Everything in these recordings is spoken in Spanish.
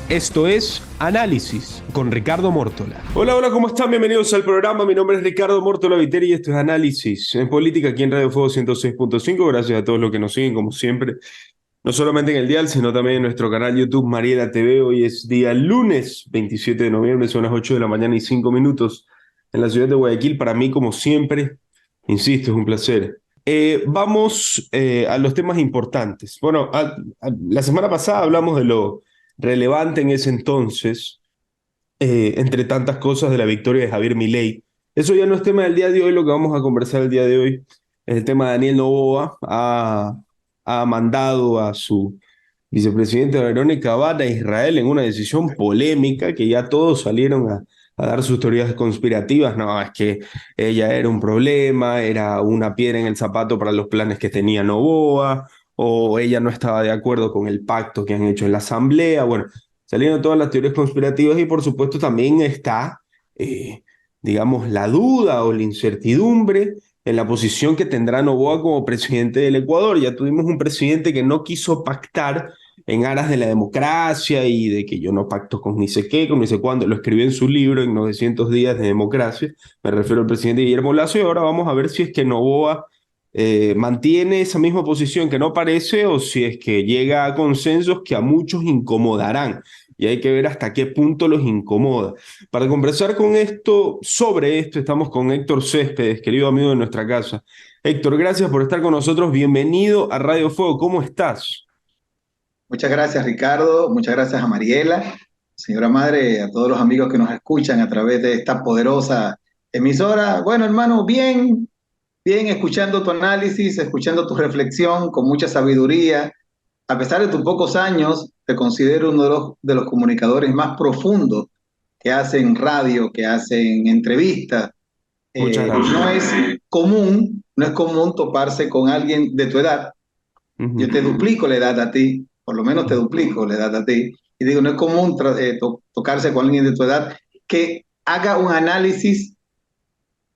Esto es Análisis con Ricardo Mórtola. Hola, hola, ¿cómo están? Bienvenidos al programa. Mi nombre es Ricardo Mórtola Viteri y esto es Análisis en Política aquí en Radio Fuego 106.5. Gracias a todos los que nos siguen, como siempre, no solamente en el dial, sino también en nuestro canal YouTube Mariela TV. Hoy es día lunes 27 de noviembre, son las 8 de la mañana y 5 minutos en la ciudad de Guayaquil. Para mí, como siempre, insisto, es un placer. Vamos a los temas importantes. Bueno, la semana pasada hablamos de lo relevante en ese entonces, entre tantas cosas, de la victoria de Javier Milei. Eso ya no es tema del día de hoy. Lo que vamos a conversar el día de hoy es el tema de Daniel Noboa. Ha mandado a su vicepresidenta Verónica Abad a Israel en una decisión polémica que ya todos salieron a dar sus teorías conspirativas. No, es que ella era un problema, era una piedra en el zapato para los planes que tenía Noboa, o ella no estaba de acuerdo con el pacto que han hecho en la asamblea. Bueno, salieron todas las teorías conspirativas y por supuesto también está, eh, digamos, la duda o la incertidumbre en la posición que tendrá Noboa como presidente del Ecuador. Ya tuvimos un presidente que no quiso pactar en aras de la democracia y de que yo no pacto con ni sé qué, con ni sé cuándo. Lo escribió en su libro, en 900 días de democracia. Me refiero al presidente Guillermo Lasso y ahora vamos a ver si es que Noboa mantiene esa misma posición que no parece o si es que llega a consensos que a muchos incomodarán. Y hay que ver hasta qué punto los incomoda. Para conversar con esto, sobre esto, estamos con Héctor Céspedes, querido amigo de nuestra casa. Héctor, gracias por estar con nosotros. Bienvenido a Radio Fuego. ¿Cómo estás? Muchas gracias, Ricardo. Muchas gracias a Mariela, señora madre, a todos los amigos que nos escuchan a través de esta poderosa emisora. Bueno, hermano, bien, bien, escuchando tu análisis, escuchando tu reflexión con mucha sabiduría. A pesar de tus pocos años, te considero uno de los comunicadores más profundos que hacen radio, que hacen entrevistas. Muchas gracias. No es común toparse con alguien de tu edad. Yo Ujú. te duplico la edad a ti, por lo menos te duplico la edad a ti. Y digo, no es común tocarse con alguien de tu edad que haga un análisis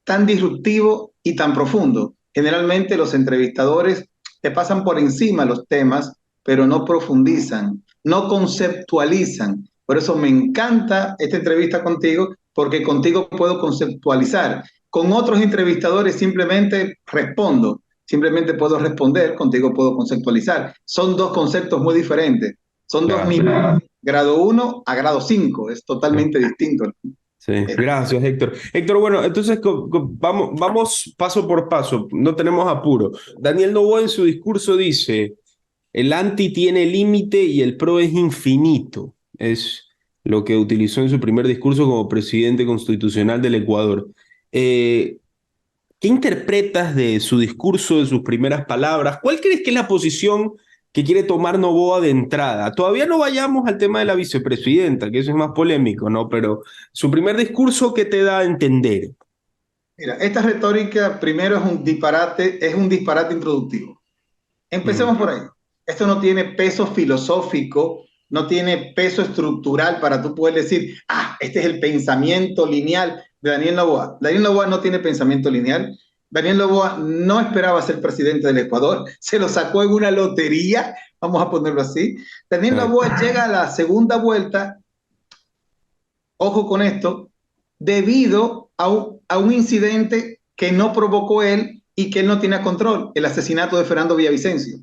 tan disruptivo y tan profundo. Generalmente los entrevistadores te pasan por encima los temas, pero no profundizan, no conceptualizan. Por eso me encanta esta entrevista contigo, porque contigo puedo conceptualizar. Con otros entrevistadores simplemente puedo responder, contigo puedo conceptualizar. Son dos conceptos muy diferentes, son dos Claro. niveles, grado 1 a grado 5, es Sí. totalmente distinto. Sí, gracias, Héctor. Héctor, bueno, entonces vamos paso por paso, no tenemos apuro. Daniel Noboa en su discurso dice, el anti tiene límite y el pro es infinito. Es lo que utilizó en su primer discurso como presidente constitucional del Ecuador. Eh, ¿Qué interpretas de su discurso, de sus primeras palabras? ¿Cuál crees que es la posición que quiere tomar Noboa de entrada? Todavía no vayamos al tema de la vicepresidenta, que eso es más polémico, ¿no? Pero su primer discurso, ¿qué te da a entender? Mira, esta retórica primero es un disparate introductivo. Ujú. Empecemos por ahí. Esto no tiene peso filosófico, no tiene peso estructural para tú poder decir, este es el pensamiento lineal de Daniel Noboa. Daniel Noboa no tiene pensamiento lineal. Daniel Noboa no esperaba ser presidente del Ecuador, se lo sacó en una lotería, vamos a ponerlo así. Daniel Claro. Noboa llega a la segunda vuelta, ojo con esto, debido a un incidente que no provocó él y que él no tiene control, el asesinato de Fernando Villavicencio.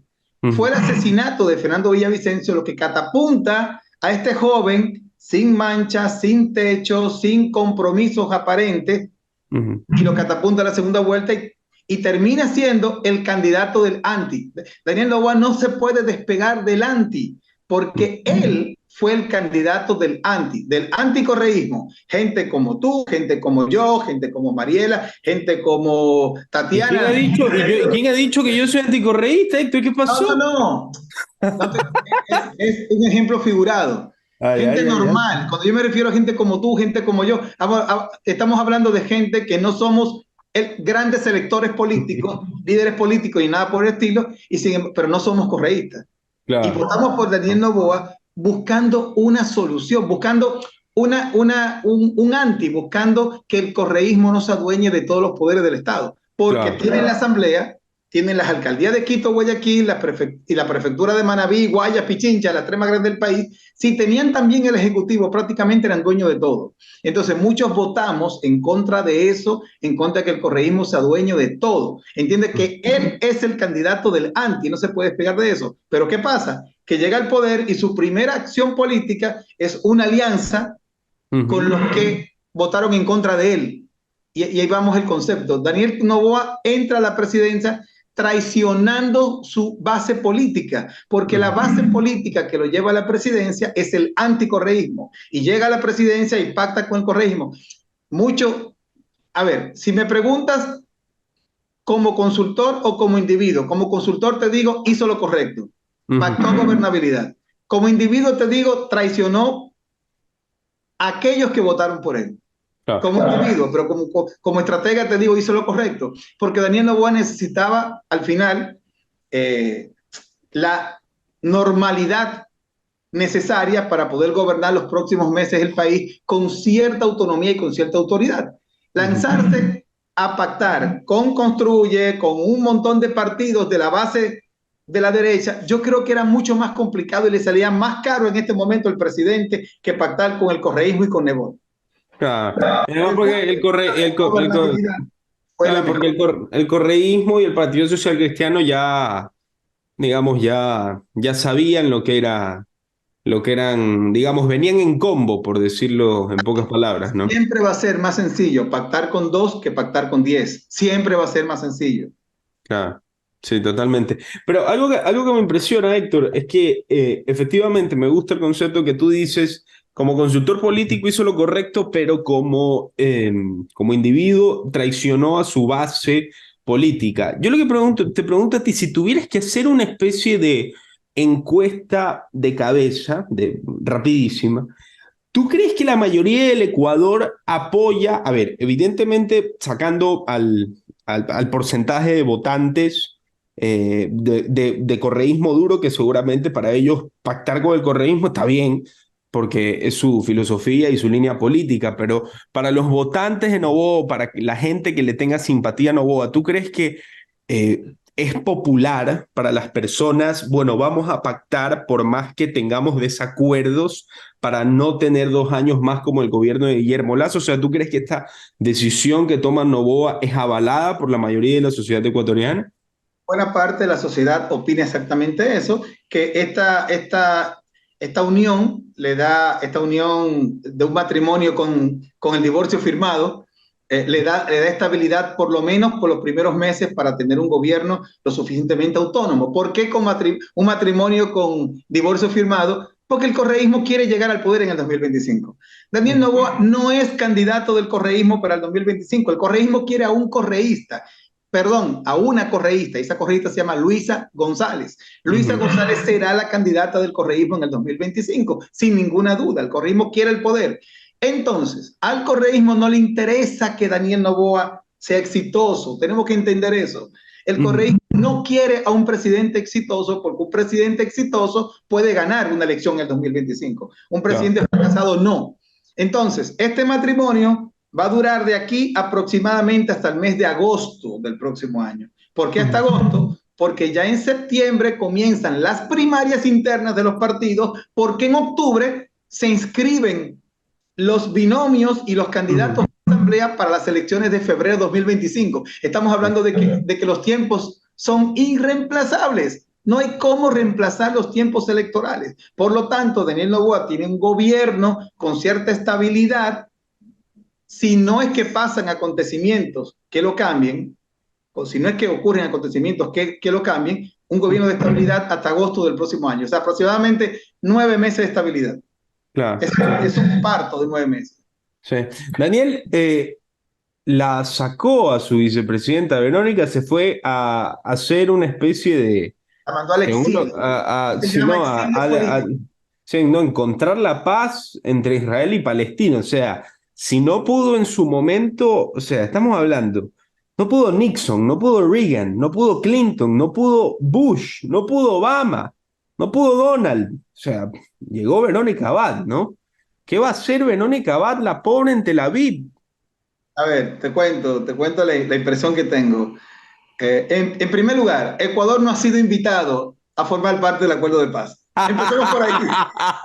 Fue el Ujú. asesinato de Fernando Villavicencio lo que catapulta a este joven sin manchas, sin techo, sin compromisos aparentes, Ujú. y lo catapulta a la segunda vuelta y termina siendo el candidato del anti. Daniel Noboa no se puede despegar del anti, porque él fue el candidato del anticorreísmo. Gente como tú, gente como yo, gente como Mariela, gente como ¿Y quién ha Tatiana. dicho, quién ha dicho que yo soy anticorreísta, Héctor? ¿Qué No, no, pasó? no. No te- es un ejemplo figurado. Ay, Gente ay, ay, ay. normal. Cuando yo me refiero a gente como tú, gente como yo, estamos hablando de gente que no somos grandes electores políticos, líderes políticos y nada por el estilo, pero no somos correístas. Y Claro. votamos por Daniel Noboa buscando una solución, buscando un anti, buscando que el correísmo no se adueñe de todos los poderes del Estado. Porque Claro. tiene la Asamblea, tienen las alcaldías de Quito, Guayaquil, y la prefectura de Manabí, Guayas, Pichincha, las tres más grandes del país. Si tenían también el ejecutivo, prácticamente eran dueños de todo. Entonces muchos votamos en contra de eso, en contra de que el correísmo sea dueño de todo. Entiende que él es el candidato del anti, no se puede despegar de eso. Pero ¿qué pasa? Que llega al poder y su primera acción política es una alianza con los que votaron en contra de él. Y ahí vamos el concepto. Daniel Noboa entra a la presidencia traicionando su base política, porque la base política que lo lleva a la presidencia es el anticorreísmo, y llega a la presidencia y pacta con el correísmo. Mucho, a ver, si me preguntas como consultor o como individuo, como consultor te digo, hizo lo correcto, pactó gobernabilidad. Como individuo te digo, traicionó a aquellos que votaron por él. Claro, como individuo, pero como estratega te digo, hizo lo correcto, porque Daniel Noboa necesitaba al final la normalidad necesaria para poder gobernar los próximos meses el país con cierta autonomía y con cierta autoridad. Lanzarse a pactar con Construye, con un montón de partidos de la base de la derecha, yo creo que era mucho más complicado y le salía más caro en este momento al presidente que pactar con el correísmo y con Nebot. No, porque el correísmo y el Partido Social Cristiano ya, digamos, ya sabían lo que eran, digamos, venían en combo, por decirlo en pocas palabras, ¿no? Siempre va a ser más sencillo pactar con 2 que pactar con 10. Siempre va a ser más sencillo. Claro, sí, totalmente. Pero algo que me impresiona, Héctor, es que efectivamente me gusta el concepto que tú dices, como consultor político hizo lo correcto, pero como individuo traicionó a su base política. Yo lo que te pregunto a ti, si tuvieras que hacer una especie de encuesta de cabeza, rapidísima, ¿tú crees que la mayoría del Ecuador apoya, a ver, evidentemente sacando al porcentaje de votantes de correísmo duro, que seguramente para ellos pactar con el correísmo está bien, porque es su filosofía y su línea política, pero para los votantes de Noboa, para la gente que le tenga simpatía a Noboa, ¿tú crees que es popular para las personas? Bueno, vamos a pactar por más que tengamos desacuerdos para no tener 2 años más como el gobierno de Guillermo Lasso. O sea, ¿tú crees que esta decisión que toma Noboa es avalada por la mayoría de la sociedad ecuatoriana? Buena parte de la sociedad opina exactamente eso, que esta unión esta unión de un matrimonio con el divorcio firmado, le da estabilidad por lo menos por los primeros meses para tener un gobierno lo suficientemente autónomo. ¿Por qué con un matrimonio con divorcio firmado? Porque el correísmo quiere llegar al poder en el 2025. Daniel Noboa no es candidato del correísmo para el 2025. El correísmo quiere a un correísta, perdón, a una correísta, y esa correísta se llama Luisa González. Luisa González será la candidata del correísmo en el 2025, sin ninguna duda. El correísmo quiere el poder. Entonces, al correísmo no le interesa que Daniel Noboa sea exitoso. Tenemos que entender eso. El correísmo no quiere a un presidente exitoso, porque un presidente exitoso puede ganar una elección en el 2025. Un presidente fracasado no. Entonces, este matrimonio va a durar de aquí aproximadamente hasta el mes de agosto del próximo año. ¿Por qué hasta agosto? Porque ya en septiembre comienzan las primarias internas de los partidos, porque en octubre se inscriben los binomios y los candidatos a la asamblea para las elecciones de febrero de 2025. Estamos hablando de que los tiempos son irreemplazables. No hay cómo reemplazar los tiempos electorales. Por lo tanto, Daniel Noboa tiene un gobierno con cierta estabilidad. Si no es que pasan acontecimientos que lo cambien, o si no es que ocurren acontecimientos que lo cambien, un gobierno de estabilidad hasta agosto del próximo año. O sea, aproximadamente 9 meses de estabilidad. Claro. Es un parto de 9 meses. Sí. Daniel la sacó a su vicepresidenta Verónica, se fue a hacer una especie de... La mandó al exilio. Sí, no, encontrar la paz entre Israel y Palestina. O sea, si no pudo en su momento, o sea, estamos hablando, no pudo Nixon, no pudo Reagan, no pudo Clinton, no pudo Bush, no pudo Obama, no pudo Donald. O sea, llegó Verónica Abad, ¿no? ¿Qué va a hacer Verónica Abad, la pobre en Tel Aviv? A ver, te cuento la impresión que tengo. En primer lugar, Ecuador no ha sido invitado a formar parte del acuerdo de paz. Empecemos por ahí.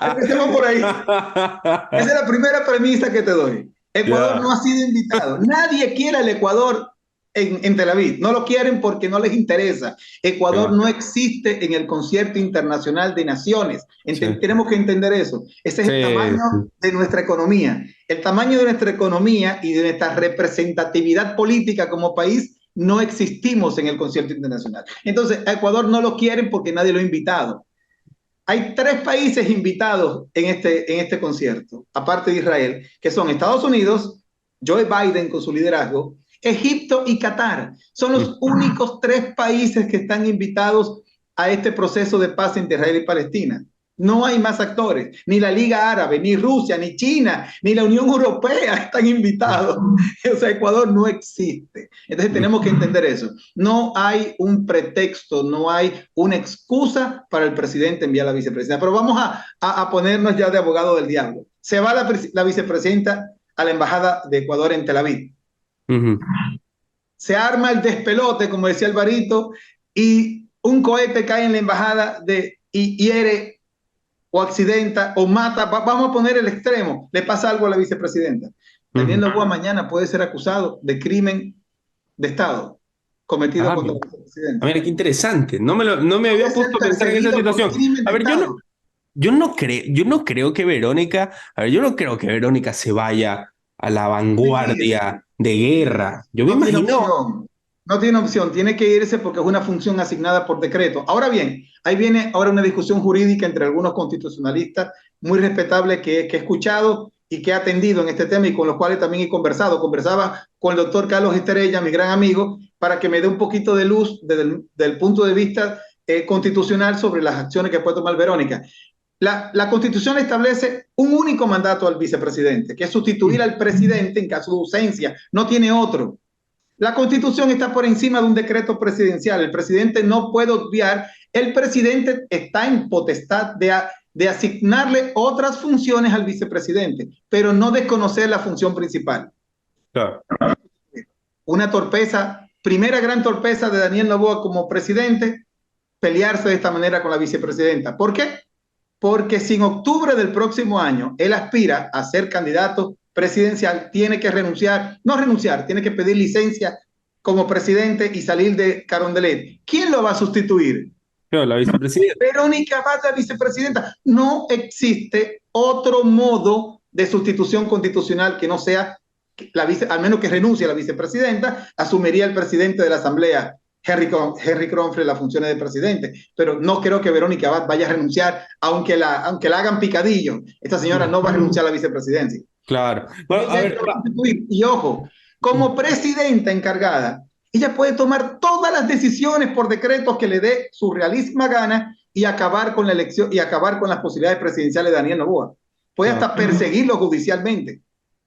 Empecemos por ahí. Esa es la primera premisa que te doy. Ecuador no Ya, ha sido invitado. Nadie quiere al Ecuador en Tel Aviv. No lo quieren porque no les interesa. Ecuador ya, no existe en el concierto internacional de naciones. sí, Tenemos que entender eso. Ese es el sí, tamaño sí. de nuestra economía. El tamaño de nuestra economía y de nuestra representatividad política como país no existimos en el concierto internacional. Entonces, a Ecuador no lo quieren porque nadie lo ha invitado. Hay tres países invitados en este concierto, aparte de Israel, que son Estados Unidos, Joe Biden con su liderazgo, Egipto y Qatar. Son los únicos tres países que están invitados a este proceso de paz entre Israel y Palestina. No hay más actores, ni la Liga Árabe, ni Rusia, ni China, ni la Unión Europea están invitados. O sea, Ecuador no existe. Entonces tenemos que entender eso. No hay un pretexto, no hay una excusa para el presidente enviar a la vicepresidenta. Pero vamos a ponernos ya de abogado del diablo. Se va la vicepresidenta a la embajada de Ecuador en Tel Aviv. Se arma el despelote, como decía Alvarito, y un cohete cae en la embajada y hiere o accidenta o mata. Vamos a poner el extremo. Le pasa algo a la vicepresidenta. Daniel Noboa mañana puede ser acusado de crimen de Estado cometido Ah, contra mira. la vicepresidenta. Mira, qué interesante. No me Puede había ser puesto a pensar en esa perseguido por situación. crimen A de ver, Estado. yo no creo que Verónica, a ver, yo no creo que Verónica se vaya a la Sí, vanguardia de guerra. Yo me no tiene imagino. opción. No tiene opción. Tiene que irse porque es una función asignada por decreto. Ahora bien, ahí viene ahora una discusión jurídica entre algunos constitucionalistas muy respetables que he escuchado y que he atendido en este tema y con los cuales también he conversado. Conversaba con el doctor Carlos Estrella, mi gran amigo, para que me dé un poquito de luz desde del punto de vista constitucional sobre las acciones que puede tomar Verónica. La Constitución establece un único mandato al vicepresidente, que es sustituir al presidente en caso de ausencia. No tiene otro. La Constitución está por encima de un decreto presidencial. El presidente no puede obviar. El presidente está en potestad de asignarle otras funciones al vicepresidente, pero no desconocer la función principal. Claro. Una torpeza, primera gran torpeza de Daniel Noboa como presidente, pelearse de esta manera con la vicepresidenta. ¿Por qué? Porque si en octubre del próximo año él aspira a ser candidato presidencial, tiene que renunciar, no renunciar, tiene que pedir licencia como presidente y salir de Carondelet. ¿Quién lo va a sustituir? Claro, la vicepresidenta. Verónica Abad, la vicepresidenta. No existe otro modo de sustitución constitucional que no sea al menos que renuncie a la vicepresidenta, asumiría el presidente de la Asamblea, Henry Kronfle, las funciones de presidente. Pero no creo que Verónica Abad vaya a renunciar, aunque la hagan picadillo. Esta señora no va a renunciar a la vicepresidencia. Claro. Bueno, a ver, Y ojo, como presidenta encargada, ella puede tomar todas las decisiones por decretos que le dé su realísima gana y acabar con la elección y acabar con las posibilidades presidenciales de Daniel Noboa. Puede hasta perseguirlo judicialmente.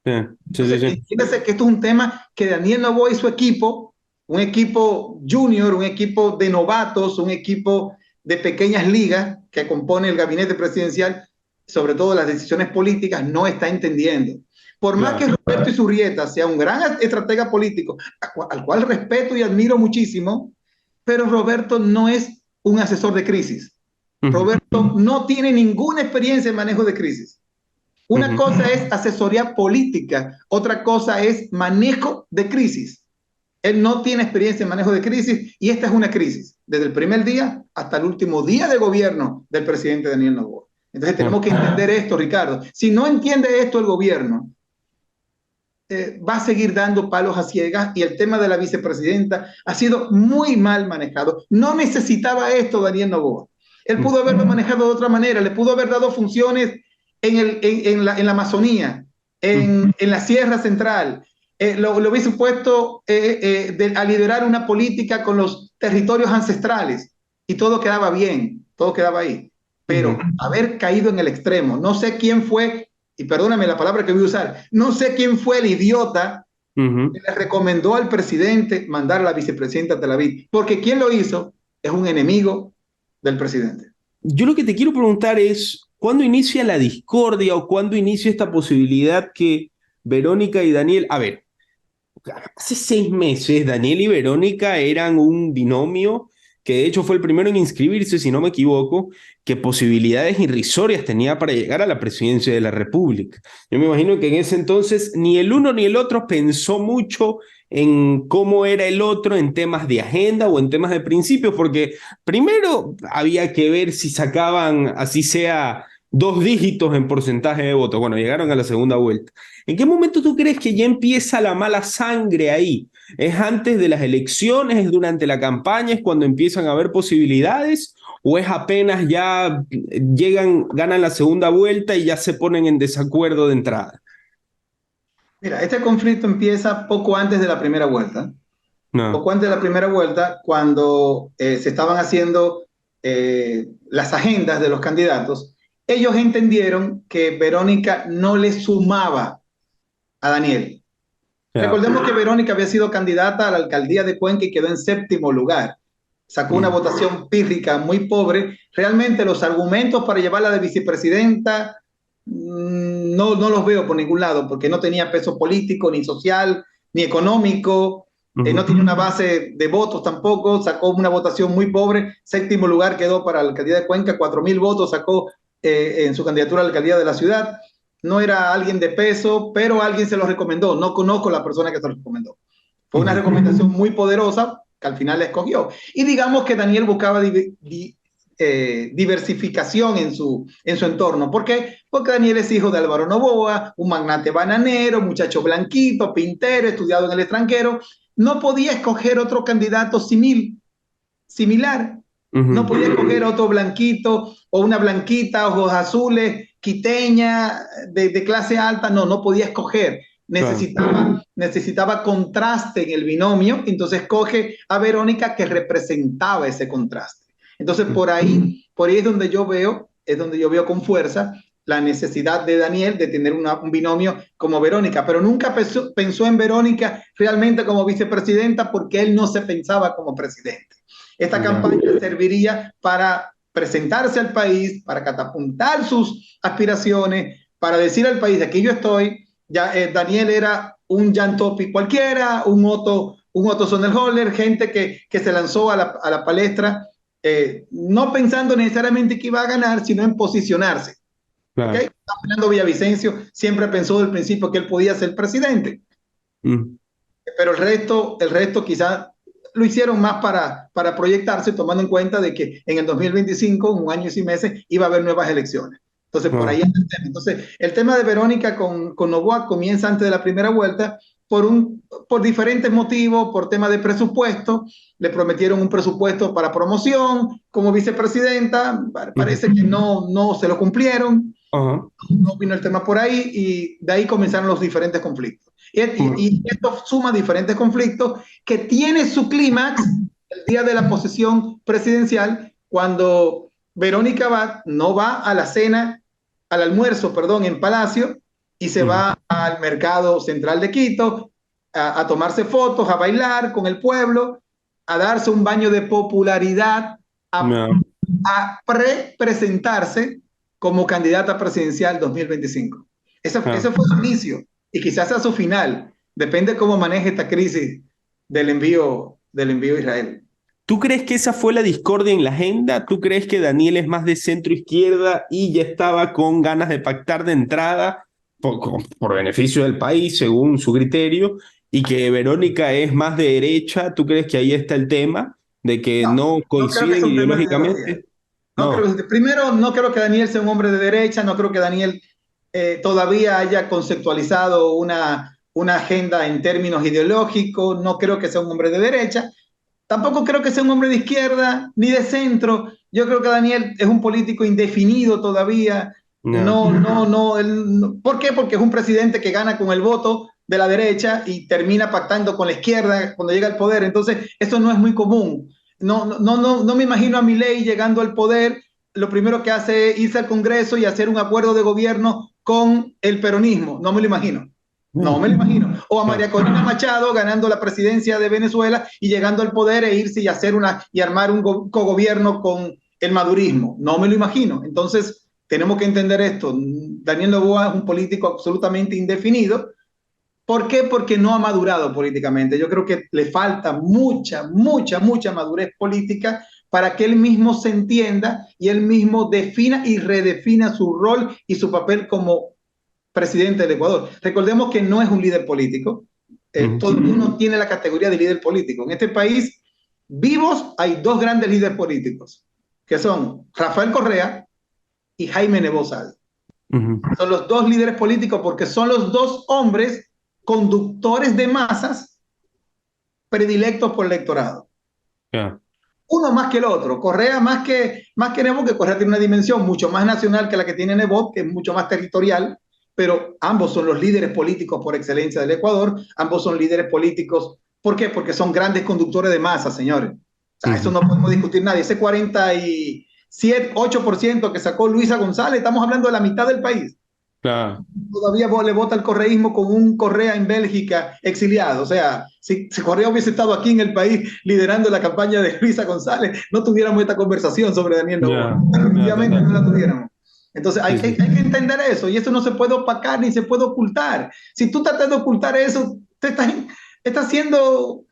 sí, sí, Entonces, sí. entiéndase que esto es un tema que Daniel Noboa y su equipo, un equipo junior, un equipo de novatos, un equipo de pequeñas ligas que compone el gabinete presidencial, sobre todo las decisiones políticas, no está entendiendo. Por más que Roberto Isurrieta sea un gran estratega político, al cual respeto y admiro muchísimo, pero Roberto no es un asesor de crisis. Roberto no tiene ninguna experiencia en manejo de crisis. Una cosa es asesoría política, otra cosa es manejo de crisis. Él no tiene experiencia en manejo de crisis y esta es una crisis, desde el primer día hasta el último día de gobierno del presidente Daniel Noboa. Entonces tenemos que entender esto, Ricardo. Si no entiende esto el gobierno, va a seguir dando palos a ciegas y el tema de la vicepresidenta ha sido muy mal manejado. No necesitaba esto Daniel Noboa. Él pudo haberlo manejado de otra manera, le pudo haber dado funciones en la Amazonía, en la Sierra Central, lo hubiese puesto a liderar una política con los territorios ancestrales y todo quedaba bien, todo quedaba ahí. Pero haber caído en el extremo, no sé quién fue, y perdóname la palabra que voy a usar, no sé quién fue el idiota que le recomendó al presidente mandar a la vicepresidenta a Tel Aviv, porque quien lo hizo es un enemigo del presidente. Yo lo que te quiero preguntar es, ¿cuándo inicia la discordia o cuándo inicia esta posibilidad que Verónica y Daniel... A ver, hace 6 meses Daniel y Verónica eran un binomio que de hecho fue el primero en inscribirse, si no me equivoco, que posibilidades irrisorias tenía para llegar a la presidencia de la República. Yo me imagino que en ese entonces ni el uno ni el otro pensó mucho en cómo era el otro en temas de agenda o en temas de principios, porque primero había que ver si sacaban, así sea, 2 dígitos en porcentaje de votos. Bueno, llegaron a la segunda vuelta. ¿En qué momento tú crees que ya empieza la mala sangre ahí? ¿Es antes de las elecciones? ¿Es durante la campaña? ¿Es cuando empiezan a haber posibilidades? ¿O es apenas ya llegan, ganan la segunda vuelta y ya se ponen en desacuerdo de entrada? Mira, este conflicto empieza poco antes de la primera vuelta. No. Poco antes de la primera vuelta, cuando se estaban haciendo las agendas de los candidatos, ellos entendieron que Verónica no le sumaba a Daniel. Ya. Recordemos que Verónica había sido candidata a la alcaldía de Cuenca y quedó en séptimo lugar. Sacó una Mm. votación pírrica muy pobre. Realmente los argumentos para llevarla de vicepresidenta no los veo por ningún lado, porque no tenía peso político, ni social, ni económico. No Ujú. tiene una base de votos tampoco. Sacó una votación muy pobre. Séptimo lugar quedó para la alcaldía de Cuenca. 4.000 votos sacó en su candidatura a la alcaldía de la ciudad. No era alguien de peso, pero alguien se lo recomendó. No conozco la persona que se lo recomendó. Fue una Ujú. recomendación muy poderosa que al final la escogió. Y digamos que Daniel buscaba diversificación en su entorno. ¿Por qué? Porque Daniel es hijo de Álvaro Novoa, un magnate bananero, muchacho blanquito, pintero, estudiado en el extranjero. No podía escoger otro candidato similar. No Ujú. podía escoger otro blanquito o una blanquita, ojos azules, quiteña, de clase alta. No podía escoger. Claro. Necesitaba contraste en el binomio, entonces coge a Verónica que representaba ese contraste. Entonces por ahí es donde yo veo con fuerza la necesidad de Daniel de tener un binomio como Verónica, pero nunca pensó en Verónica realmente como vicepresidenta porque él no se pensaba como presidente. Esta Ya. campaña serviría para presentarse al país, para catapultar sus aspiraciones, para decir al país, de aquí yo estoy. Ya Daniel era un Jan Topic cualquiera, un Otto Sonnenholler, gente que se lanzó a la palestra, no pensando necesariamente que iba a ganar, sino en posicionarse. ¿Ok? Claro. Fernando Villavicencio siempre pensó del principio que él podía ser presidente, Mm. pero el resto quizás lo hicieron más para proyectarse, tomando en cuenta de que en el 2025, en un año y 6 meses, iba a haber nuevas elecciones. Entonces, por Ah. ahí es el tema. Entonces, el tema de Verónica con Novoa comienza antes de la primera vuelta por diferentes motivos, por tema de presupuesto. Le prometieron un presupuesto para promoción como vicepresidenta. Ujú. Parece que no se lo cumplieron. Ajá. No vino el tema por ahí y de ahí comenzaron los diferentes conflictos. Y esto suma diferentes conflictos que tiene su clímax el día de la posesión presidencial, cuando Verónica Abad no va a la cena, al almuerzo, perdón, en Palacio, y se Ujú. va al mercado central de Quito a tomarse fotos, a bailar con el pueblo, a darse un baño de popularidad, a, Ya. a presentarse como candidata presidencial 2025. Ese Ah. fue su inicio y quizás a su final. Depende cómo maneje esta crisis del envío a Israel. ¿Tú crees que esa fue la discordia en la agenda? ¿Tú crees que Daniel es más de centro izquierda y ya estaba con ganas de pactar de entrada por beneficio del país, según su criterio, y que Verónica es más de derecha? ¿Tú crees que ahí está el tema de que No, no no creo que coinciden sea un tema de ideología. ideológicamente? No. Primero, no creo que Daniel sea un hombre de derecha, no creo que Daniel todavía haya conceptualizado una agenda en términos ideológicos, no creo que sea un hombre de derecha. Tampoco creo que sea un hombre de izquierda ni de centro. Yo creo que Daniel es un político indefinido todavía. No. No. ¿Por qué? Porque es un presidente que gana con el voto de la derecha y termina pactando con la izquierda cuando llega al poder. Entonces, eso no es muy común. No me imagino a Milei llegando al poder. Lo primero que hace es irse al Congreso y hacer un acuerdo de gobierno con el peronismo. No me lo imagino. No me lo imagino. O a Ah. María Corina Machado ganando la presidencia de Venezuela y llegando al poder e irse y armar un cogobierno con el madurismo. No me lo imagino. Entonces, tenemos que entender esto. Daniel Noboa es un político absolutamente indefinido ¿Por qué? Porque no ha madurado políticamente. Yo creo que le falta mucha madurez política para que él mismo se entienda y él mismo defina y redefina su rol y su papel como presidente del Ecuador. Recordemos que no es un líder político. Todo el mundo tiene la categoría de líder político. En este país, vivos, hay dos grandes líderes políticos, que son Rafael Correa y Jaime Nebozal. Son los dos líderes políticos porque son los dos hombres conductores de masas predilectos por el electorado. Yeah. Uno más que el otro. Correa más que Nebot, que Correa tiene una dimensión mucho más nacional que la que tiene Nebot, que es mucho más territorial, pero ambos son los líderes políticos por excelencia del Ecuador, ambos son líderes políticos. ¿Por qué? Porque son grandes conductores de masas, señores. O sea, eso no podemos discutir nadie. Ese 47, 8% que sacó Luisa González, estamos hablando de la mitad del país. Claro. Todavía le vota el correísmo con un Correa en Bélgica exiliado. O sea, si Correa hubiese estado aquí en el país liderando la campaña de Luisa González, no tuviéramos esta conversación sobre Daniel Noboa. Definitivamente no la tuviéramos. Entonces hay que entender eso, y eso no se puede opacar ni se puede ocultar. Si tú tratas de ocultar eso, te estás haciendo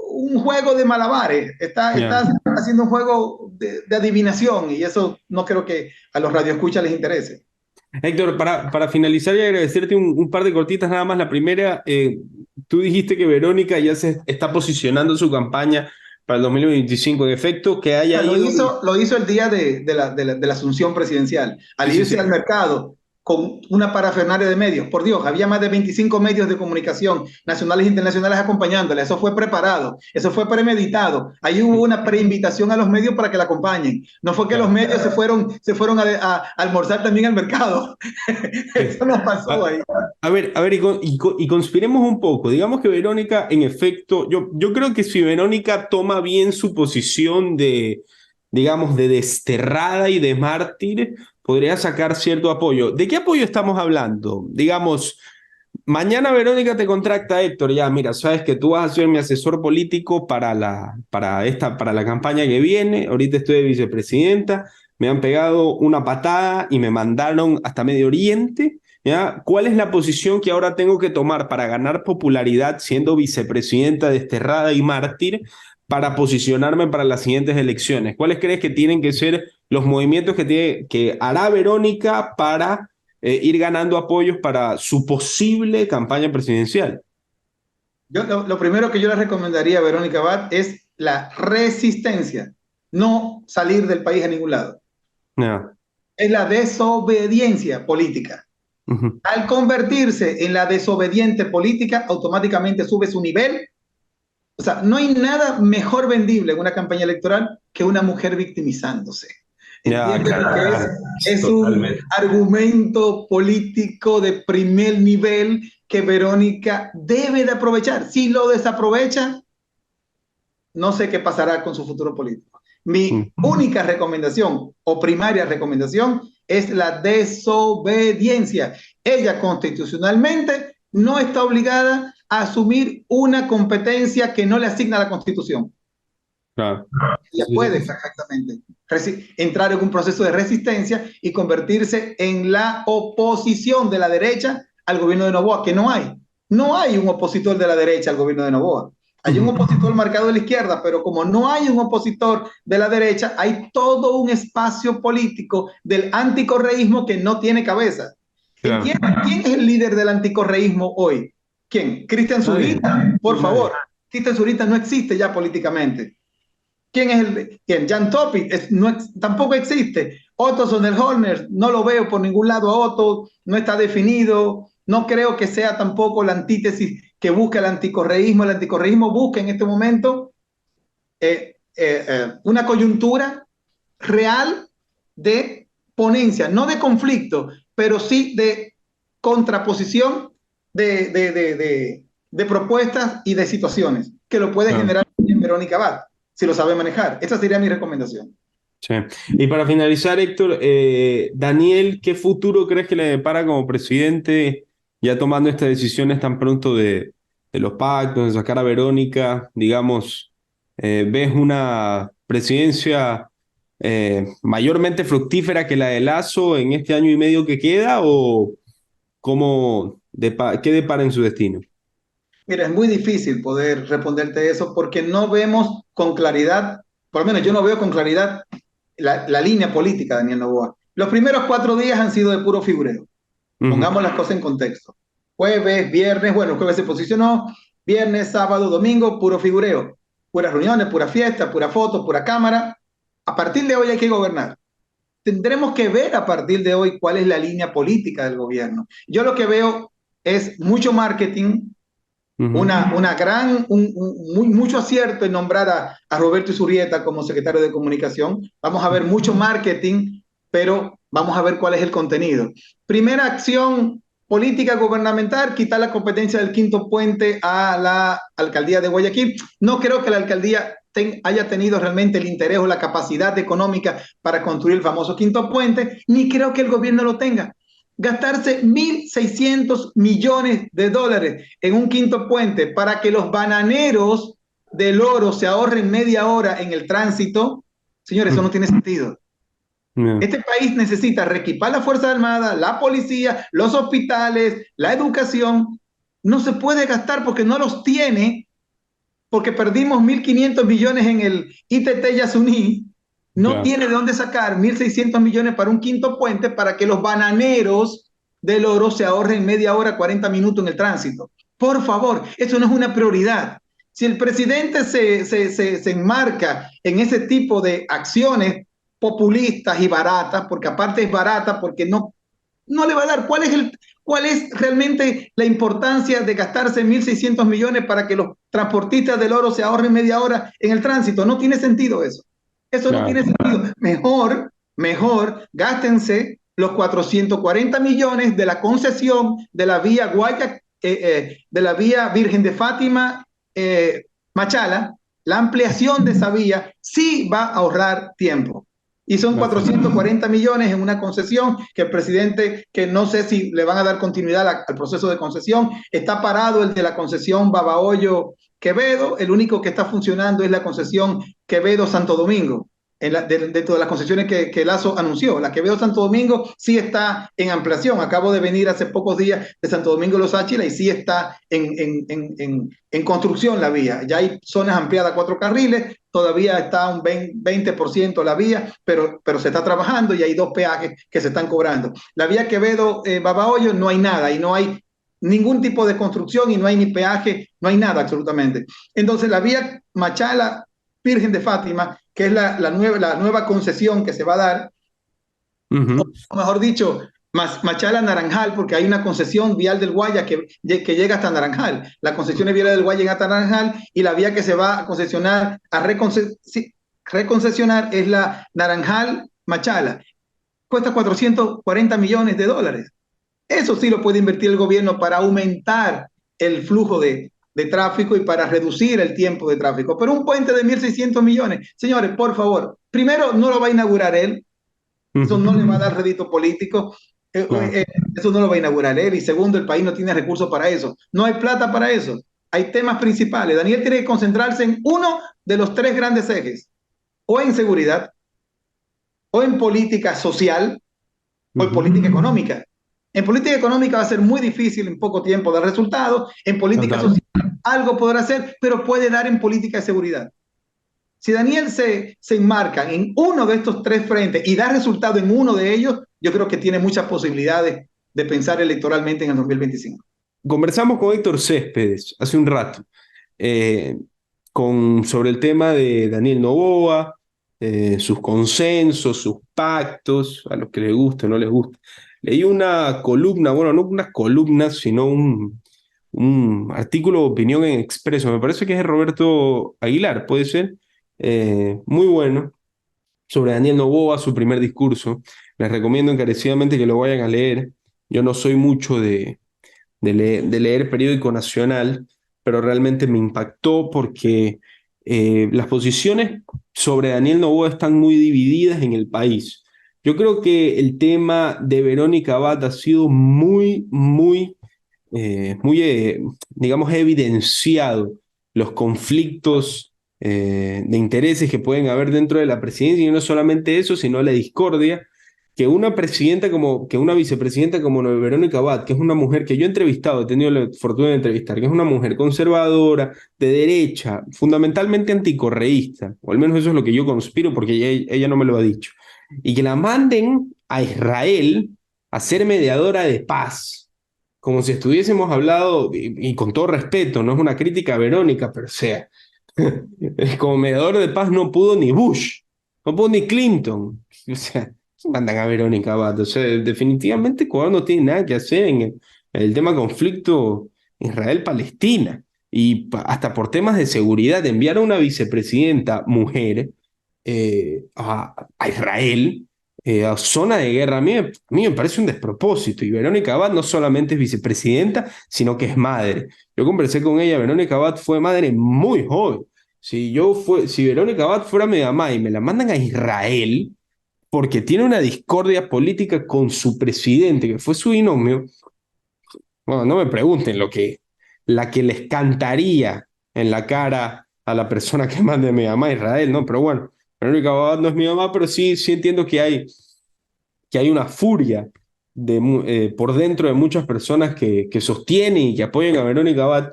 un juego de malabares, estás haciendo un juego de adivinación, y eso no creo que a los radioescuchas les interese. Héctor, para finalizar y agradecerte un par de cortitas nada más. La primera, tú dijiste que Verónica ya se está posicionando su campaña para el 2025. En efecto, que haya ido... Lo hizo el día de la asunción presidencial, al irse al mercado con una parafernalia de medios. Por Dios, había más de 25 medios de comunicación nacionales e internacionales acompañándola. Eso fue preparado, eso fue premeditado. Ahí hubo una preinvitación a los medios para que la acompañen. No fue que los medios se fueron a almorzar también al mercado. Eso no pasó ahí. A ver, y conspiremos un poco. Digamos que Verónica, en efecto, yo creo que si Verónica toma bien su posición de, digamos, de desterrada y de mártir, podría sacar cierto apoyo. ¿De qué apoyo estamos hablando? Digamos, mañana Verónica te contacta, Héctor, ya, mira, sabes que tú vas a ser mi asesor político para la campaña que viene, ahorita estoy de vicepresidenta, me han pegado una patada y me mandaron hasta Medio Oriente, ¿ya? ¿Cuál es la posición que ahora tengo que tomar para ganar popularidad siendo vicepresidenta desterrada y mártir para posicionarme para las siguientes elecciones? ¿Cuáles crees que tienen que ser los movimientos que hará Verónica para ir ganando apoyos para su posible campaña presidencial? Lo primero que yo le recomendaría a Verónica Abad es la resistencia, no salir del país a ningún lado. No. Es la desobediencia política. Al convertirse en la desobediente política, automáticamente sube su nivel. O sea, no hay nada mejor vendible en una campaña electoral que una mujer victimizándose. Es un argumento político de primer nivel que Verónica debe de aprovechar. Si lo desaprovecha, no sé qué pasará con su futuro político. Mi única recomendación o primaria recomendación es la desobediencia. Ella constitucionalmente no está obligada a asumir una competencia que no le asigna la Constitución. Claro. Ella puede exactamente entrar en un proceso de resistencia y convertirse en la oposición de la derecha al gobierno de Noboa, que no hay. No hay un opositor de la derecha al gobierno de Noboa. Hay un opositor marcado de la izquierda, pero como no hay un opositor de la derecha, hay todo un espacio político del anticorreísmo que no tiene cabeza. Claro. ¿Quién es el líder del anticorreísmo hoy? ¿Quién? Cristian Zurita, por favor. Cristian Zurita no existe ya políticamente. ¿Quién es quién? Jan Topic tampoco existe. Otto Sonderholmer, no lo veo por ningún lado a Otto, no está definido. No creo que sea tampoco la antítesis que busca el anticorreísmo. El anticorreísmo busca en este momento una coyuntura real de ponencia, no de conflicto, pero sí de contraposición de propuestas y de situaciones que lo puede generar en Verónica Abad, si lo sabe manejar. Esa sería mi recomendación. Sí. Y para finalizar, Héctor, Daniel, ¿qué futuro crees que le depara como presidente, ya tomando estas decisiones tan pronto de los pactos, de sacar a Verónica? Digamos, ¿ves una presidencia mayormente fructífera que la de Lasso en este año y medio que queda? ¿O qué depara en su destino? Mira, es muy difícil poder responderte eso porque no vemos con claridad, por lo menos yo no veo con claridad la línea política de Daniel Noboa. Los primeros 4 días han sido de puro figureo. Ujú. Pongamos las cosas en contexto. Jueves, viernes, bueno, el jueves se posicionó, viernes, sábado, domingo, puro figureo. Puras reuniones, pura fiesta, pura foto, pura cámara. A partir de hoy hay que gobernar. Tendremos que ver a partir de hoy cuál es la línea política del gobierno. Yo lo que veo es mucho marketing, Ujú. mucho acierto en nombrar a Roberto Isurrieta como secretario de Comunicación. Vamos a ver mucho marketing, pero vamos a ver cuál es el contenido. Primera acción política gubernamental, quitar la competencia del quinto puente a la alcaldía de Guayaquil. No creo que la alcaldía haya tenido realmente el interés o la capacidad económica para construir el famoso quinto puente, ni creo que el gobierno lo tenga. Gastarse 1.600 millones de dólares en un quinto puente para que los bananeros del oro se ahorren media hora en el tránsito, señores, eso no tiene sentido. Yeah. Este país necesita reequipar la Fuerza Armada, la policía, los hospitales, la educación. No se puede gastar porque no los tiene, porque perdimos 1.500 millones en el ITT Yasuní. No Claro. tiene de dónde sacar 1.600 millones para un quinto puente para que los bananeros del oro se ahorren media hora, 40 minutos en el tránsito. Por favor, eso no es una prioridad. Si el presidente se enmarca en ese tipo de acciones populistas y baratas, porque aparte es barata, porque no le va a dar. ¿Cuál es realmente la importancia de gastarse 1.600 millones para que los transportistas del oro se ahorren media hora en el tránsito? No tiene sentido eso. Eso no tiene Claro. sentido. Mejor, gástense los 440 millones de la concesión de la vía de la vía Virgen de Fátima, Machala. La ampliación de esa vía sí va a ahorrar tiempo. Y son Va a ser. 440 millones en una concesión que el presidente, que no sé si le van a dar continuidad al proceso de concesión, está parado el de la concesión Babahoyo Quevedo, el único que está funcionando es la concesión Quevedo Santo Domingo, dentro de las concesiones que Lazo anunció. La Quevedo Santo Domingo sí está en ampliación. Acabo de venir hace pocos días de Santo Domingo Los Áchilas y sí está en construcción la vía. Ya hay zonas ampliadas a 4 carriles, todavía está un 20% la vía, pero se está trabajando y hay 2 peajes que se están cobrando. La vía Quevedo Babahoyo no hay nada y no hay ningún tipo de construcción y no hay ni peaje, no hay nada absolutamente. Entonces la vía Machala Virgen de Fátima, que es la nueva concesión que se va a dar, Ujú. o mejor dicho, Machala Naranjal, porque hay una concesión vial del Guaya que llega hasta Naranjal. La concesión vial del Guaya llega hasta Naranjal y la vía que se va a concesionar, reconcesionar es la Naranjal Machala. Cuesta 440 millones de dólares. Eso sí lo puede invertir el gobierno para aumentar el flujo de tráfico y para reducir el tiempo de tráfico. Pero un puente de 1.600 millones, señores, por favor, primero no lo va a inaugurar él, eso Ujú. no le va a dar rédito político, Claro. eso no lo va a inaugurar él. Y segundo, el país no tiene recursos para eso, no hay plata para eso. Hay temas principales. Daniel tiene que concentrarse en uno de los 3 grandes ejes, o en seguridad, o en política social, o en Ujú. política económica. En política económica va a ser muy difícil en poco tiempo dar resultados. En política Total. social algo podrá hacer, pero puede dar en política de seguridad. Si Daniel se enmarca en uno de estos 3 frentes y da resultado en uno de ellos, yo creo que tiene muchas posibilidades de pensar electoralmente en el 2025. Conversamos con Héctor Céspedes hace un rato eh, sobre el tema de Daniel Noboa, sus consensos, sus pactos, a los que les gusta o no les gusta. Leí una columna, bueno, no unas columnas, sino un artículo de opinión en Expreso, me parece que es de Roberto Aguilar, puede ser, muy bueno, sobre Daniel Noboa, su primer discurso. Les recomiendo encarecidamente que lo vayan a leer. Yo no soy mucho de leer periódico nacional, pero realmente me impactó porque las posiciones sobre Daniel Noboa están muy divididas en el país. Yo creo que el tema de Verónica Abad ha sido digamos, evidenciado los conflictos de intereses que pueden haber dentro de la presidencia, y no solamente eso, sino la discordia. que una presidenta como, que una vicepresidenta como Verónica Abad, que es una mujer que yo he entrevistado, he tenido la fortuna de entrevistar, que es una mujer conservadora, de derecha, fundamentalmente anticorreísta, o al menos eso es lo que yo conspiro porque ella no me lo ha dicho, y que la manden a Israel a ser mediadora de paz, como si estuviésemos hablado, y con todo respeto, no es una crítica a Verónica, pero o sea, como mediador de paz no pudo ni Bush, no pudo ni Clinton. O sea, mandan a Verónica Abad. O sea, definitivamente Ecuador no tiene nada que hacer en el tema conflicto Israel-Palestina. Y hasta por temas de seguridad, enviar a una vicepresidenta mujer a Israel, a zona de guerra, a mí me parece un despropósito. Y Verónica Abad no solamente es vicepresidenta, sino que es madre. Yo conversé con ella, Verónica Abad fue madre muy joven. Si Verónica Abad fuera mi mamá y me la mandan a Israel porque tiene una discordia política con su presidente, que fue su binomio, bueno, no me pregunten la que les cantaría en la cara a la persona que mande a mi mamá a Israel, ¿no? Pero bueno, Verónica Abad no es mi mamá, pero sí entiendo que hay una furia por dentro de muchas personas que sostienen y que apoyan a Verónica Abad,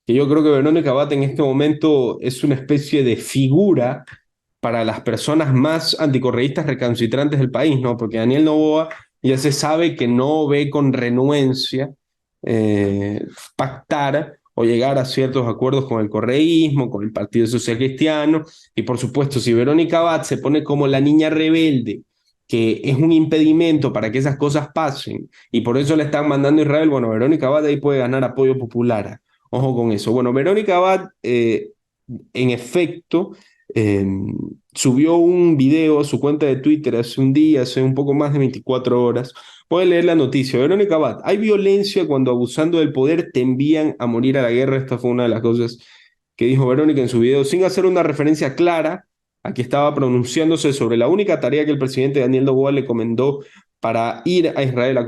que yo creo que Verónica Abad en este momento es una especie de figura para las personas más anticorreístas recalcitrantes del país, ¿no? Porque Daniel Noboa ya se sabe que no ve con renuencia pactar o llegar a ciertos acuerdos con el correísmo, con el Partido Social Cristiano, y por supuesto, si Verónica Abad se pone como la niña rebelde, que es un impedimento para que esas cosas pasen, y por eso le están mandando a Israel, bueno, Verónica Abad ahí puede ganar apoyo popular. Ojo con eso. Bueno, Verónica Abad, en efecto, eh, subió un video a su cuenta de Twitter hace un día, hace un poco más de 24 horas. Puede leer la noticia. Verónica Abad, hay violencia cuando abusando del poder te envían a morir a la guerra. Esta fue una de las cosas que dijo Verónica en su video, sin hacer una referencia clara a que estaba pronunciándose sobre la única tarea que el presidente Daniel Noboa le encomendó para ir a Israel a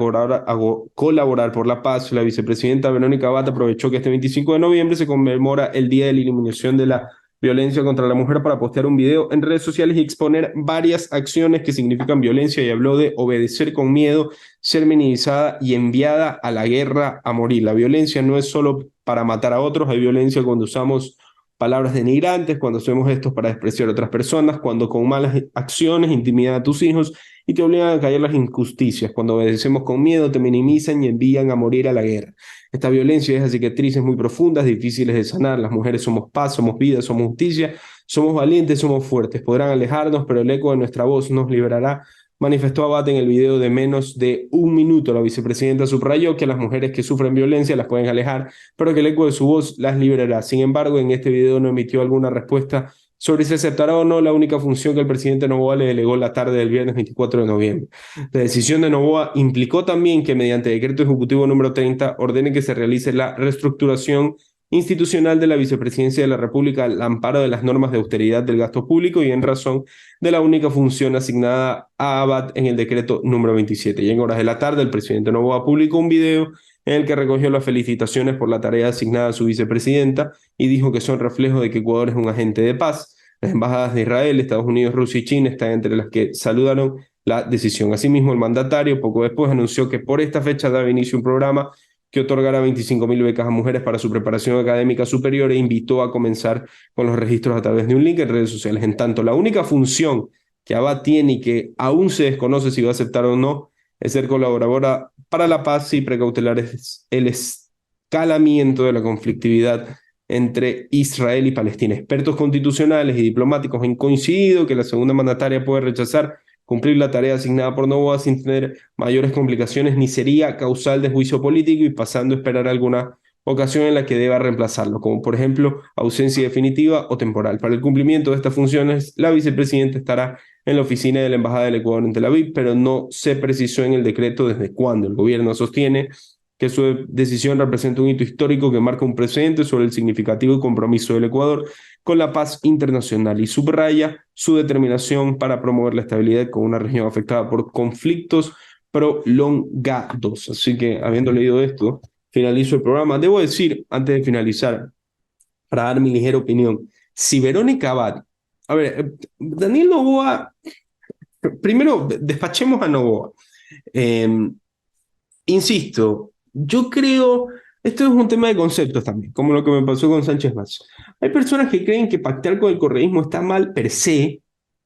colaborar por la paz. La vicepresidenta Verónica Abad aprovechó que este 25 de noviembre se conmemora el Día de la Eliminación de la Violencia contra la Mujer para postear un video en redes sociales y exponer varias acciones que significan violencia, y habló de obedecer con miedo, ser minimizada y enviada a la guerra a morir. La violencia no es solo para matar a otros, hay violencia cuando usamos palabras denigrantes, cuando hacemos esto para despreciar a otras personas, cuando con malas acciones intimidan a tus hijos y te obligan a callar las injusticias, cuando obedecemos con miedo, te minimizan y envían a morir a la guerra. Esta violencia deja cicatrices muy profundas, difíciles de sanar. Las mujeres somos paz, somos vida, somos justicia, somos valientes, somos fuertes. Podrán alejarnos, pero el eco de nuestra voz nos liberará, manifestó Abad en el video de menos de un minuto. La vicepresidenta subrayó que las mujeres que sufren violencia las pueden alejar, pero que el eco de su voz las liberará. Sin embargo, en este video no emitió alguna respuesta sobre si aceptará o no la única función que el presidente Noboa le delegó la tarde del viernes 24 de noviembre. La decisión de Noboa implicó también que mediante decreto ejecutivo número 30 ordene que se realice la reestructuración institucional de la vicepresidencia de la República al amparo de las normas de austeridad del gasto público y en razón de la única función asignada a Abad en el decreto número 27. Y en horas de la tarde, el presidente Noboa publicó un video en el que recogió las felicitaciones por la tarea asignada a su vicepresidenta y dijo que son reflejo de que Ecuador es un agente de paz. Las embajadas de Israel, Estados Unidos, Rusia y China están entre las que saludaron la decisión. Asimismo, el mandatario poco después anunció que por esta fecha daba inicio un programa que otorgará 25.000 becas a mujeres para su preparación académica superior e invitó a comenzar con los registros a través de un link en redes sociales. En tanto, la única función que Abad tiene y que aún se desconoce si va a aceptar o no es ser colaboradora para la paz y precautelar el escalamiento de la conflictividad entre Israel y Palestina. Expertos constitucionales y diplomáticos han coincidido que la segunda mandataria puede rechazar cumplir la tarea asignada por Noboa sin tener mayores complicaciones ni sería causal de juicio político y pasando a esperar alguna ocasión en la que deba reemplazarlo, como por ejemplo ausencia definitiva o temporal. Para el cumplimiento de estas funciones, la vicepresidenta estará en la oficina de la Embajada del Ecuador en Tel Aviv, pero no se precisó en el decreto desde cuándo. El gobierno sostiene que su decisión representa un hito histórico que marca un precedente sobre el significativo compromiso del Ecuador con la paz internacional y subraya su determinación para promover la estabilidad con una región afectada por conflictos prolongados. Así que, habiendo leído esto, finalizo el programa. Debo decir, antes de finalizar, para dar mi ligera opinión, si Verónica Abad, a ver, Daniel Noboa primero despachemos a Novoa. Eh, Insisto, yo creo, esto es un tema de conceptos también, como lo que me pasó con Sánchez Más. Hay personas que creen que pactar con el correísmo está mal per se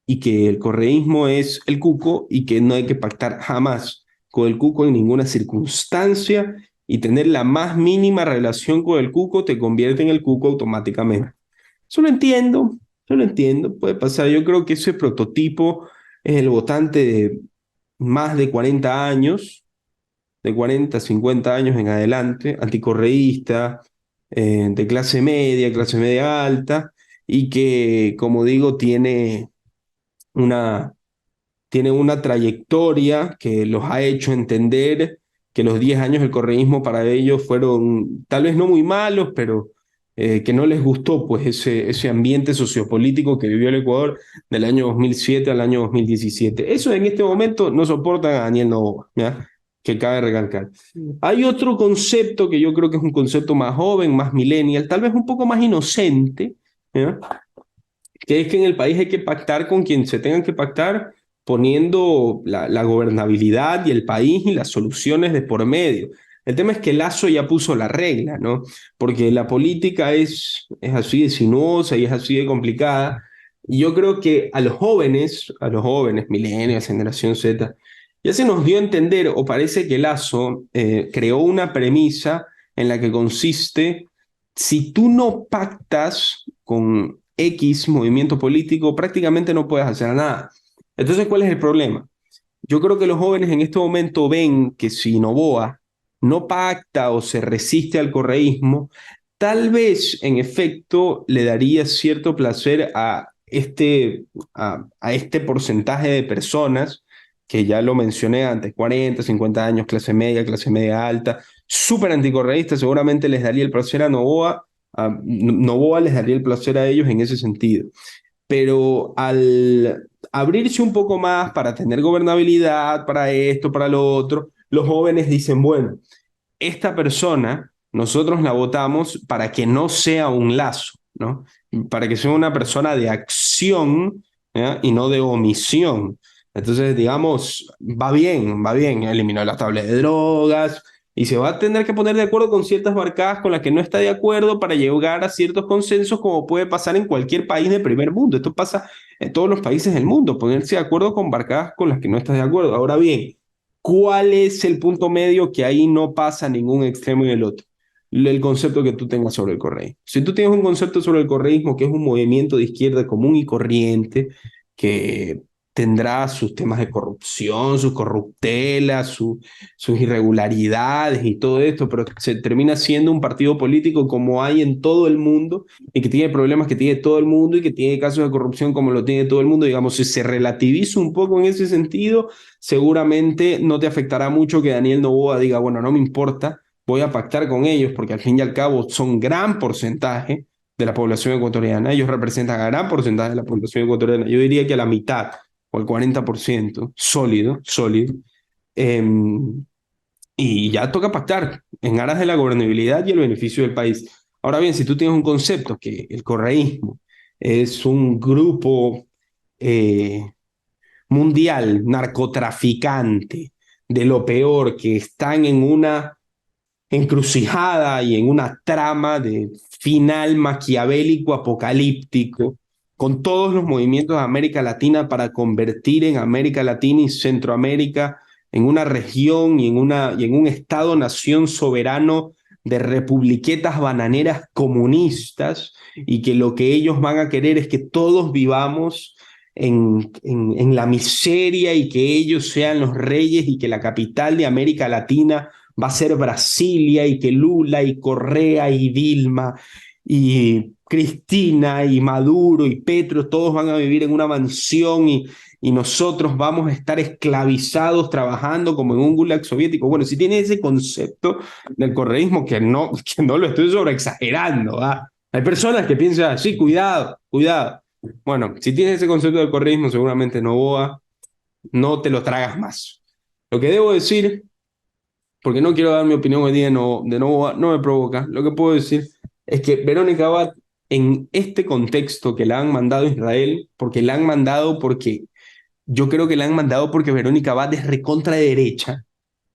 y que el correísmo es el cuco y que no hay que pactar jamás con el cuco en ninguna circunstancia y tener la más mínima relación con el cuco te convierte en el cuco automáticamente. Eso lo entiendo, puede pasar. Yo creo que ese prototipo es el votante de más de 40 años, de 40, 50 años en adelante, anticorreísta, de clase media alta, y que, como digo, una, tiene una trayectoria que los ha hecho entender que los 10 años del correísmo para ellos fueron tal vez no muy malos, pero que no les gustó pues ese ambiente sociopolítico que vivió el Ecuador del año 2007 al año 2017. Eso en este momento no soportan a Daniel Noboa, ¿ya? Que cabe recalcar. Hay otro concepto que yo creo que es un concepto más joven, más millennial, tal vez un poco más inocente, ¿ya? Que es que en el país hay que pactar con quien se tengan que pactar, poniendo la gobernabilidad y el país y las soluciones de por medio. El tema es que Lazo ya puso la regla, ¿no? Porque la política es así de sinuosa y es así de complicada. Y yo creo que a los jóvenes, millennials, generación Z, ya se nos dio a entender, o parece que Lazo creó una premisa en la que consiste, si tú no pactas con X movimiento político, prácticamente no puedes hacer nada. Entonces, ¿cuál es el problema? Yo creo que los jóvenes en este momento ven que si Noboa no pacta o se resiste al correísmo, tal vez en efecto le daría cierto placer a este porcentaje de personas que ya lo mencioné antes, 40, 50 años, clase media alta, súper anticorreísta, seguramente les daría el placer a Noboa, Noboa les daría el placer a ellos en ese sentido. Pero al abrirse un poco más para tener gobernabilidad, para esto, para lo otro, los jóvenes dicen, bueno, esta persona nosotros la votamos para que no sea un Lazo, ¿no? Para que sea una persona de acción, ¿ya? Y no de omisión. Entonces, digamos, va bien, eliminó la tabla de drogas y se va a tener que poner de acuerdo con ciertas barcadas con las que no está de acuerdo para llegar a ciertos consensos, como puede pasar en cualquier país de primer mundo. Esto pasa en todos los países del mundo, ponerse de acuerdo con barcadas con las que no estás de acuerdo. Ahora bien, ¿cuál es el punto medio que ahí no pasa ningún extremo y el otro? El concepto que tú tengas sobre el correísmo. Si tú tienes un concepto sobre el correísmo, que es un movimiento de izquierda común y corriente, que tendrá sus temas de corrupción, sus corruptelas, sus irregularidades y todo esto, pero se termina siendo un partido político como hay en todo el mundo y que tiene problemas que tiene todo el mundo y que tiene casos de corrupción como lo tiene todo el mundo, digamos, si se relativiza un poco en ese sentido, seguramente no te afectará mucho que Daniel Noboa diga, bueno, no me importa, voy a pactar con ellos porque al fin y al cabo son gran porcentaje de la población ecuatoriana, ellos representan a gran porcentaje de la población ecuatoriana, yo diría que a la mitad o el 40%, sólido, sólido, eh, y ya toca pactar en aras de la gobernabilidad y el beneficio del país. Ahora bien, si tú tienes un concepto que el correísmo es un grupo eh, mundial, narcotraficante, de lo peor, que están en una encrucijada y en una trama de final maquiavélico apocalíptico, con todos los movimientos de América Latina para convertir en América Latina y Centroamérica en una región y en un Estado-nación soberano de republiquetas bananeras comunistas y que lo que ellos van a querer es que todos vivamos en la miseria y que ellos sean los reyes y que la capital de América Latina va a ser Brasilia y que Lula y Correa y Dilma y Cristina y Maduro y Petro, todos van a vivir en una mansión y nosotros vamos a estar esclavizados trabajando como en un gulag soviético. Bueno, si tiene ese concepto del correísmo, que no lo estoy sobreexagerando, ¿va? Hay personas que piensan así, cuidado, cuidado. Bueno, si tienes ese concepto del correísmo, seguramente Novoa no te lo tragas más. Lo que debo decir, porque no quiero dar mi opinión hoy día de Novoa, no me provoca, lo que puedo decir es que Verónica Abad, en este contexto que la han mandado a Israel, porque la han mandado porque yo creo que la han mandado porque Verónica Abad es recontra de derecha.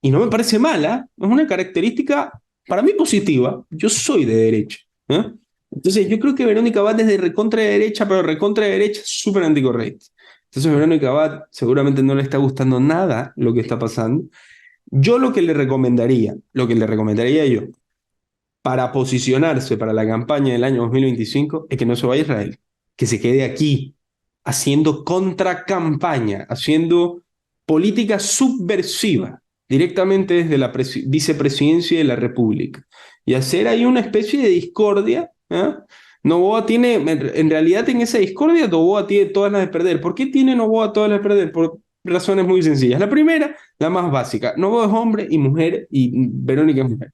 Y no me parece mala, es una característica para mí positiva. Yo soy de derecha. ¿Eh? Entonces yo creo que Verónica Abad es de recontra de derecha, pero recontra de derecha súper anticorrecta. Entonces Verónica Abad seguramente no le está gustando nada lo que está pasando. Yo lo que le recomendaría yo, para posicionarse para la campaña del año 2025 es que no se vaya a Israel, que se quede aquí, haciendo contracampaña, haciendo política subversiva, directamente desde la vicepresidencia de la República, y hacer ahí una especie de discordia. ¿Eh? Noboa tiene, en realidad en esa discordia, Noboa tiene todas las de perder. ¿Por qué tiene Noboa todas las de perder? Por razones muy sencillas. La primera, la más básica, Noboa es hombre y mujer, y Verónica es mujer.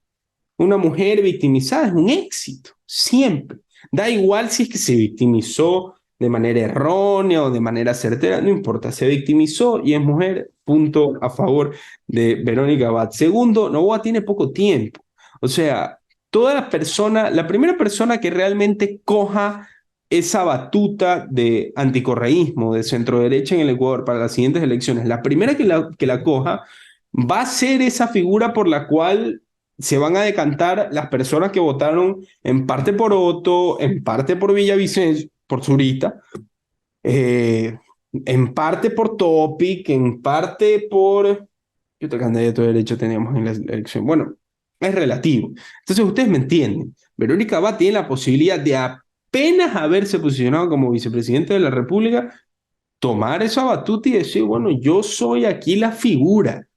Una mujer victimizada es un éxito, siempre. Da igual si es que se victimizó de manera errónea o de manera certera, no importa, se victimizó y es mujer, punto a favor de Verónica Abad. Segundo, Noboa tiene poco tiempo. O sea, la primera persona que realmente coja esa batuta de anticorreísmo, de centro-derecha en el Ecuador para las siguientes elecciones, la primera que la coja va a ser esa figura por la cual se van a decantar las personas que votaron en parte por Otto, en parte por Villavicencio, por Zurita, en parte por Topic, en parte por... ¿Qué otro candidato de derecho teníamos en la elección? Bueno, es relativo. Entonces ustedes me entienden. Verónica Abad tiene la posibilidad de apenas haberse posicionado como vicepresidente de la República, tomar esa batuta y decir, bueno, yo soy aquí la figura.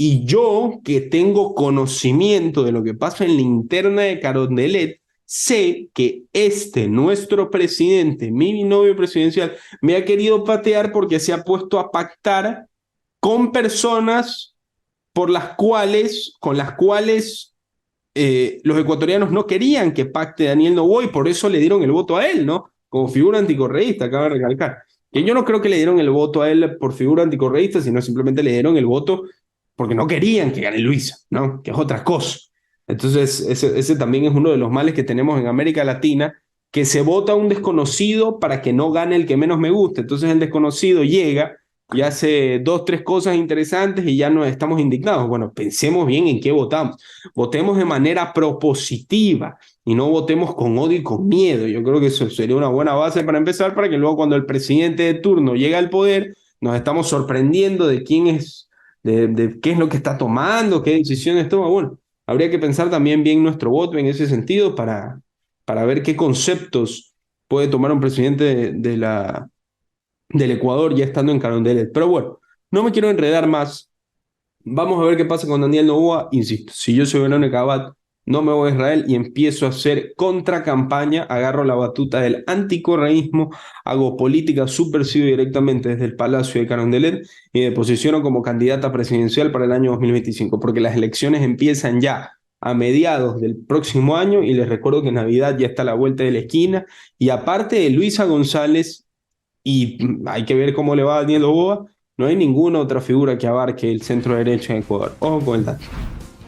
Y yo, que tengo conocimiento de lo que pasa en la interna de Carondelet, sé que nuestro presidente, mi binomio presidencial, me ha querido patear porque se ha puesto a pactar con personas con las cuales los ecuatorianos no querían que pacte Daniel Noboa y por eso le dieron el voto a él, ¿no? Como figura anticorreísta, acaba de recalcar. Que yo no creo que le dieron el voto a él por figura anticorreísta, sino simplemente le dieron el voto porque no querían que gane Luisa, ¿no? Que es otra cosa. Entonces, ese también es uno de los males que tenemos en América Latina, que se vota a un desconocido para que no gane el que menos me guste. Entonces el desconocido llega y hace 2, 3 cosas interesantes y ya nos estamos indignados. Bueno, pensemos bien en qué votamos. Votemos de manera propositiva y no votemos con odio y con miedo. Yo creo que eso sería una buena base para empezar, para que luego cuando el presidente de turno llegue al poder, nos estamos sorprendiendo de quién es, de qué es lo que está tomando, qué decisiones toma. Bueno, habría que pensar también bien nuestro voto en ese sentido para ver qué conceptos puede tomar un presidente del Ecuador ya estando en Carondelet. Pero bueno, no me quiero enredar más. Vamos a ver qué pasa con Daniel Noboa. Insisto, si yo soy Verónica Abad, no me voy a Israel y empiezo a hacer contracampaña, agarro la batuta del anticorreísmo, hago política subversiva directamente desde el Palacio de Carondelet y me posiciono como candidata presidencial para el año 2025, porque las elecciones empiezan ya a mediados del próximo año y les recuerdo que Navidad ya está a la vuelta de la esquina y aparte de Luisa González, y hay que ver cómo le va a Daniel Noboa, no hay ninguna otra figura que abarque el centro derecho en Ecuador. Ojo con el dato.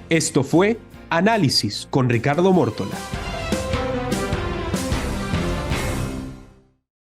Esto fue Análisis con Ricardo Mórtola.